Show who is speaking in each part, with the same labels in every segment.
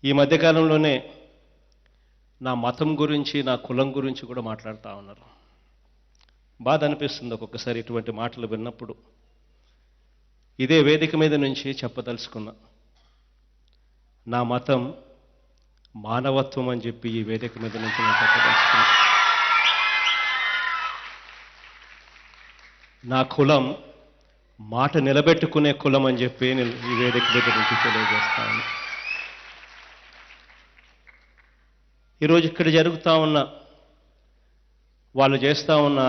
Speaker 1: ఈ మధ్యకాలంలోనే నా మతం గురించి, నా కులం గురించి కూడా మాట్లాడుతూ ఉన్నారు. బాధ అనిపిస్తుంది ఒక్కొక్కసారి ఇటువంటి మాటలు విన్నప్పుడు. ఇదే వేదిక మీద నుంచి చెప్పదలుచుకున్నా. నా మతం మానవత్వం అని చెప్పి ఈ వేదిక మీద నుంచి నేను చెప్పదలుచుకున్నా. నా కులం మాట నిలబెట్టుకునే కులం అని చెప్పి నేను ఈ వేదిక మీద నుంచి తెలియజేస్తాను. ఈరోజు ఇక్కడ జరుగుతూ ఉన్న వాళ్ళు చేస్తూ ఉన్న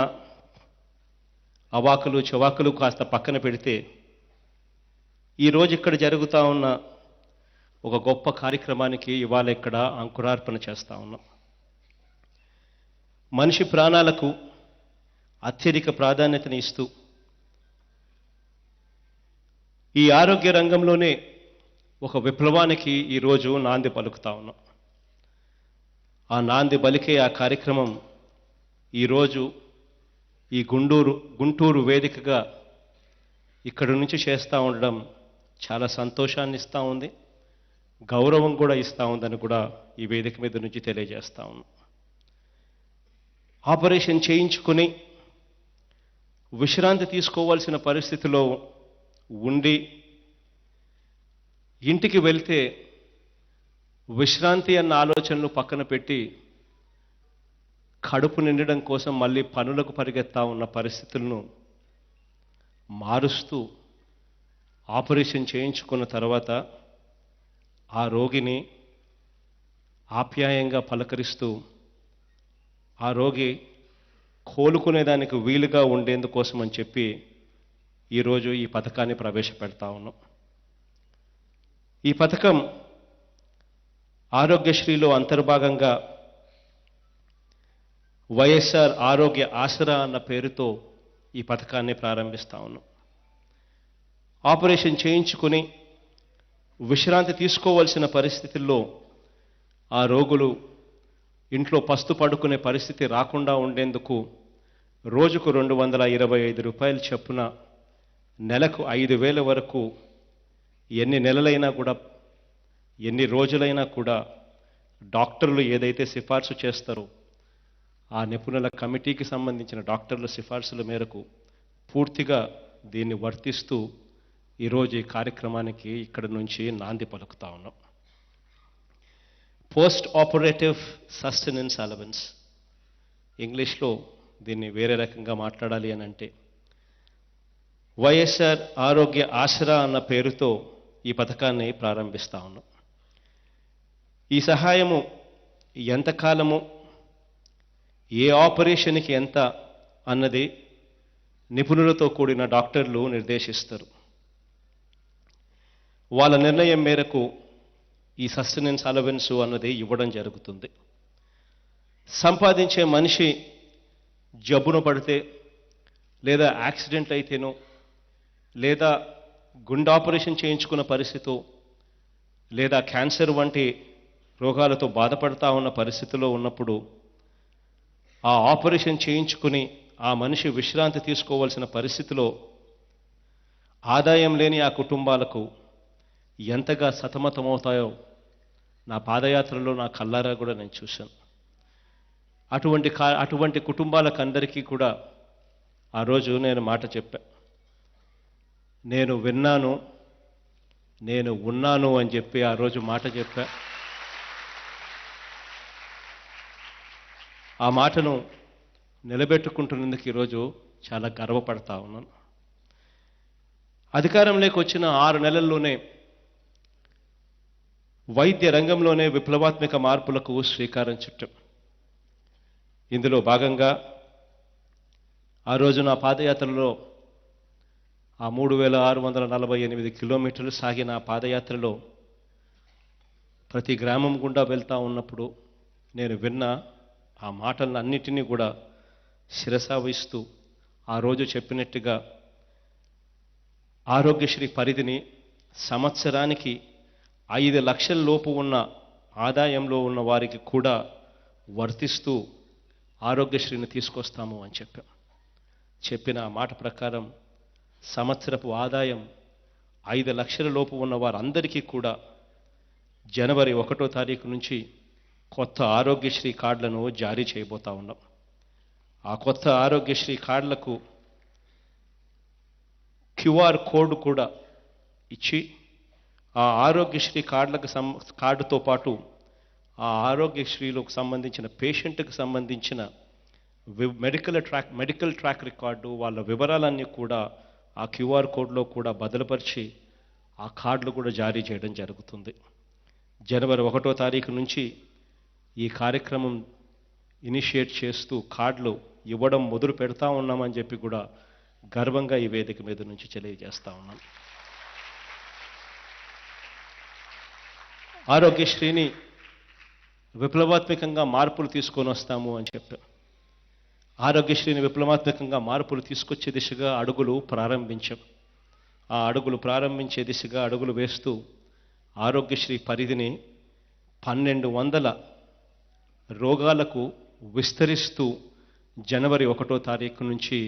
Speaker 1: అవాకులు చవాకులు కాస్త పక్కన పెడితే, ఈరోజు ఇక్కడ జరుగుతూ ఉన్న ఒక గొప్ప కార్యక్రమానికి ఇవాళ ఇక్కడ అంకురార్పణ చేస్తూ ఉన్నాం. మనిషి ప్రాణాలకు అత్యధిక ప్రాధాన్యతని ఇస్తూ ఈ ఆరోగ్య రంగంలోనే ఒక విప్లవానికి ఈరోజు నాంది పలుకుతా ఉన్నాం. ఆ నాంది పలికే ఆ కార్యక్రమం ఈరోజు ఈ గుంటూరు వేదికగా ఇక్కడి నుంచి చేస్తూ ఉండడం చాలా సంతోషాన్ని ఇస్తూ ఉంది, గౌరవం కూడా ఇస్తూ ఉందని కూడా ఈ వేదిక మీద నుంచి తెలియజేస్తా ఉన్నాం. ఆపరేషన్ చేయించుకుని విశ్రాంతి తీసుకోవాల్సిన పరిస్థితిలో ఉండి ఇంటికి వెళ్తే విశ్రాంతి అన్న ఆలోచనలు పక్కన పెట్టి కడుపు నిండడం కోసం మళ్ళీ పనులకు పరిగెత్తా ఉన్న పరిస్థితులను మారుస్తూ ఆపరేషన్ చేయించుకున్న తర్వాత ఆ రోగిని ఆప్యాయంగా పలకరిస్తూ ఆ రోగి కోలుకునేదానికి వీలుగా ఉండేందుకోసం అని చెప్పి ఈరోజు ఈ పథకాన్ని ప్రవేశపెడతా ఉన్నాం. ఈ పథకం ఆరోగ్యశ్రీలో అంతర్భాగంగా వైఎస్ఆర్ ఆరోగ్య ఆసరా అన్న పేరుతో ఈ పథకాన్ని ప్రారంభిస్తా ఉన్నాం. ఆపరేషన్ చేయించుకుని విశ్రాంతి తీసుకోవాల్సిన పరిస్థితుల్లో ఆ రోగులు ఇంట్లో పస్తు పడుకునే పరిస్థితి రాకుండా ఉండేందుకు రోజుకు 225 రూపాయలు చొప్పున నెలకు 5,000 వరకు ఎన్ని నెలలైనా కూడా, ఎన్ని రోజులైనా కూడా డాక్టర్లు ఏదైతే సిఫార్సు చేస్తారో ఆ నిపుణుల కమిటీకి సంబంధించిన డాక్టర్ల సిఫార్సుల మేరకు పూర్తిగా దీన్ని వర్తిస్తూ ఈరోజు ఈ కార్యక్రమానికి ఇక్కడి నుంచి నాంది పలుకుతా ఉన్నాం. పోస్ట్ ఆపరేటివ్ సస్టెనెన్స్ అలవెన్స్, ఇంగ్లీష్లో దీన్ని వేరే రకంగా మాట్లాడాలి అని అంటే వైఎస్ఆర్ ఆరోగ్య ఆసరా అన్న పేరుతో ఈ పథకాన్ని ప్రారంభిస్తా ఉన్నాం. ఈ సహాయము ఎంతకాలము, ఏ ఆపరేషన్కి ఎంత అన్నది నిపుణులతో కూడిన డాక్టర్లు నిర్దేశిస్తారు. వాళ్ళ నిర్ణయం మేరకు ఈ సస్టెనెన్స్ అలవెన్స్ అన్నది ఇవ్వడం జరుగుతుంది. సంపాదించే మనిషి జబ్బున పడితే, లేదా యాక్సిడెంట్ అయితేనో, లేదా గుండె ఆపరేషన్ చేయించుకున్న పరిస్థితి, లేదా క్యాన్సర్ వంటి రోగాలతో బాధపడతా ఉన్న పరిస్థితిలో ఉన్నప్పుడు ఆ ఆపరేషన్ చేయించుకుని ఆ మనిషి విశ్రాంతి తీసుకోవాల్సిన పరిస్థితిలో ఆదాయం లేని ఆ కుటుంబాలకు ఎంతగా సతమతమవుతాయో నా పాదయాత్రలో నా కళ్ళారా కూడా నేను చూశాను. అటువంటి కుటుంబాలకందరికీ కూడా ఆ రోజు నేను మాట చెప్పా. నేను విన్నాను, నేను ఉన్నాను అని చెప్పి ఆ రోజు మాట చెప్పా. ఆ మాటను నిలబెట్టుకుంటున్నందుకు ఈరోజు చాలా గర్వపడతా ఉన్నాను. అధికారంలోకి వచ్చిన 6 నెలల్లోనే వైద్య రంగంలోనే విప్లవాత్మక మార్పులకు శ్రీకారం చుట్టాం. ఇందులో భాగంగా ఆ రోజు నా పాదయాత్రలో ఆ 3,648 కిలోమీటర్లు సాగిన ఆ పాదయాత్రలో ప్రతి గ్రామం గుండా వెళ్తూ ఉన్నప్పుడు నేను విన్న ఆ మాటలన్నిటినీ కూడా శిరసావహిస్తూ ఆ రోజు చెప్పినట్టుగా ఆరోగ్యశ్రీ పరిధిని సంవత్సరానికి 5 లక్షల లోపు ఉన్న ఆదాయంలో ఉన్న వారికి కూడా వర్తిస్తూ ఆరోగ్యశ్రీని తీసుకొస్తాము అని చెప్పిన ఆ మాట ప్రకారం సంవత్సరపు ఆదాయం 5 లక్షల లోపు ఉన్న వారందరికీ కూడా జనవరి 1వ తారీఖు నుంచి కొత్త ఆరోగ్యశ్రీ కార్డులను జారీ చేయబోతా ఉన్నాం. ఆ కొత్త ఆరోగ్యశ్రీ కార్డులకు క్యూఆర్ కోడ్ కూడా ఇచ్చి ఆ ఆరోగ్యశ్రీ కార్డుతో పాటు ఆ ఆరోగ్యశ్రీలకు సంబంధించిన పేషెంట్కి సంబంధించిన మెడికల్ ట్రాక్ రికార్డు వాళ్ళ వివరాలన్నీ కూడా ఆ క్యూఆర్ కోడ్లో కూడా బదులుపరిచి ఆ కార్డులు కూడా జారీ చేయడం జరుగుతుంది. జనవరి 1వ తారీఖు నుంచి ఈ కార్యక్రమం ఇనిషియేట్ చేస్తూ కార్డులు ఇవ్వడం మొదలు పెడతా ఉన్నామని చెప్పి కూడా గర్వంగా ఈ వేదిక మీద నుంచి తెలియజేస్తా ఉన్నాం. ఆరోగ్యశ్రీని విప్లవాత్మకంగా మార్పులు తీసుకొని వస్తాము అని చెప్పాం. ఆరోగ్యశ్రీని విప్లవాత్మకంగా మార్పులు తీసుకొచ్చే దిశగా అడుగులు ప్రారంభించాం. ఆ అడుగులు ప్రారంభించే దిశగా అడుగులు వేస్తూ ఆరోగ్యశ్రీ పరిధిని 1200 రోగాలకు విస్తరిస్తూ జనవరి 1వ తారీఖు నుంచి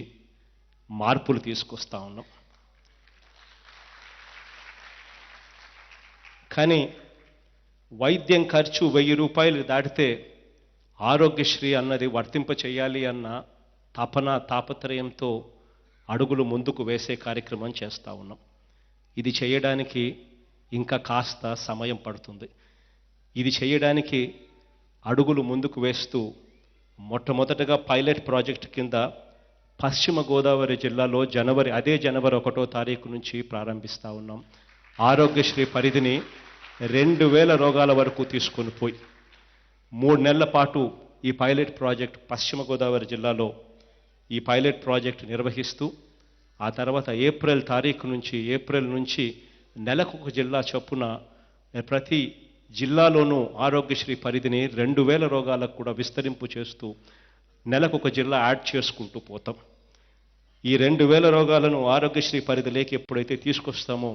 Speaker 1: మార్పులు తీసుకొస్తా ఉన్నాం. కానీ వైద్యం ఖర్చు 1000 రూపాయలు దాటితే ఆరోగ్యశ్రీ అన్నది వర్తింప చేయాలి అన్న తాపత్రయంతో అడుగులు ముందుకు వేసే కార్యక్రమం చేస్తూ ఉన్నాం. ఇది చేయడానికి ఇంకా కాస్త సమయం పడుతుంది. ఇది చేయడానికి అడుగులు ముందుకు వేస్తూ మొట్టమొదటగా పైలట్ ప్రాజెక్ట్ కింద పశ్చిమ గోదావరి జిల్లాలో జనవరి 1వ తారీఖు నుంచి ప్రారంభిస్తూ ఉన్నాం. ఆరోగ్యశ్రీ పరిధిని 2000 రోగాల వరకు తీసుకొని పోయి 3 నెలల పాటు ఈ పైలట్ ప్రాజెక్ట్ పశ్చిమ గోదావరి జిల్లాలో ఈ పైలట్ ప్రాజెక్ట్ నిర్వహిస్తూ ఆ తర్వాత ఏప్రిల్ నుంచి నెలకొక జిల్లా చొప్పున ప్రతి జిల్లాలోనూ ఆరోగ్యశ్రీ పరిధిని 2000 రోగాలకు కూడా విస్తరింపు చేస్తూ నెలకొక జిల్లా యాడ్ చేసుకుంటూ పోతాం. ఈ 2000 రోగాలను ఆరోగ్యశ్రీ పరిధిలోకి ఎప్పుడైతే తీసుకొస్తామో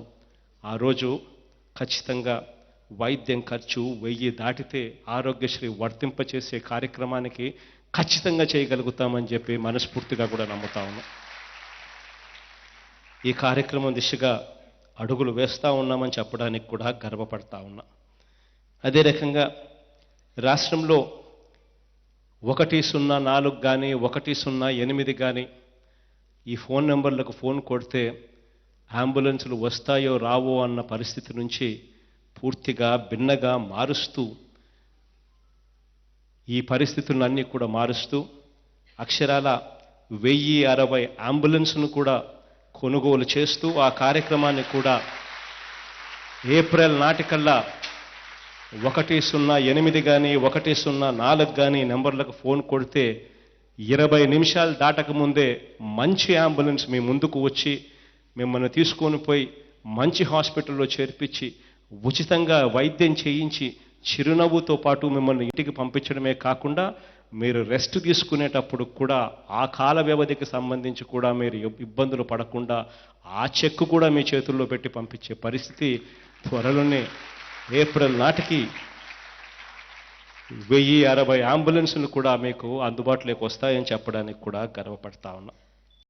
Speaker 1: ఆ రోజు ఖచ్చితంగా వైద్యం ఖర్చు 1000 దాటితే ఆరోగ్యశ్రీ వర్తింపచేసే కార్యక్రమానికి ఖచ్చితంగా చేయగలుగుతామని చెప్పి మనస్ఫూర్తిగా కూడా నమ్ముతా ఉన్నాం. ఈ కార్యక్రమం దిశగా అడుగులు వేస్తూ ఉన్నామని చెప్పడానికి కూడా గర్వపడతా ఉన్నా. అదే రకంగా రాష్ట్రంలో 104 కానీ 108 కానీ ఈ ఫోన్ నెంబర్లకు ఫోన్ కొడితే అంబులెన్సులు వస్తాయో రావో అన్న పరిస్థితి నుంచి పూర్తిగా భిన్నగా మారుస్తూ ఈ పరిస్థితులన్నీ కూడా మారుస్తూ అక్షరాల 1060 అంబులెన్స్ను కూడా కొనుగోలు చేస్తూ ఆ కార్యక్రమాన్ని కూడా ఏప్రిల్ నాటికల్లా 108 కానీ 104 కానీ నెంబర్లకు ఫోన్ కొడితే 20 నిమిషాలు దాటకముందే మంచి అంబులెన్స్ మీ ముందుకు వచ్చి మిమ్మల్ని తీసుకొని పోయి మంచి హాస్పిటల్లో చేర్పించి ఉచితంగా వైద్యం చేయించి చిరునవ్వుతో పాటు మిమ్మల్ని ఇంటికి పంపించడమే కాకుండా మీరు రెస్ట్ తీసుకునేటప్పుడు కూడా ఆ కాల వ్యవధికి సంబంధించి కూడా మీరు ఇబ్బందులు పడకుండా ఆ చెక్కు కూడా మీ చేతుల్లో పెట్టి పంపించే పరిస్థితి త్వరలోనే ఏప్రిల్ నాటికి 1060 అంబులెన్సులు కూడా మీకు అందుబాటులోకి వస్తాయని చెప్పడానికి కూడా గర్వపడతా ఉన్నా.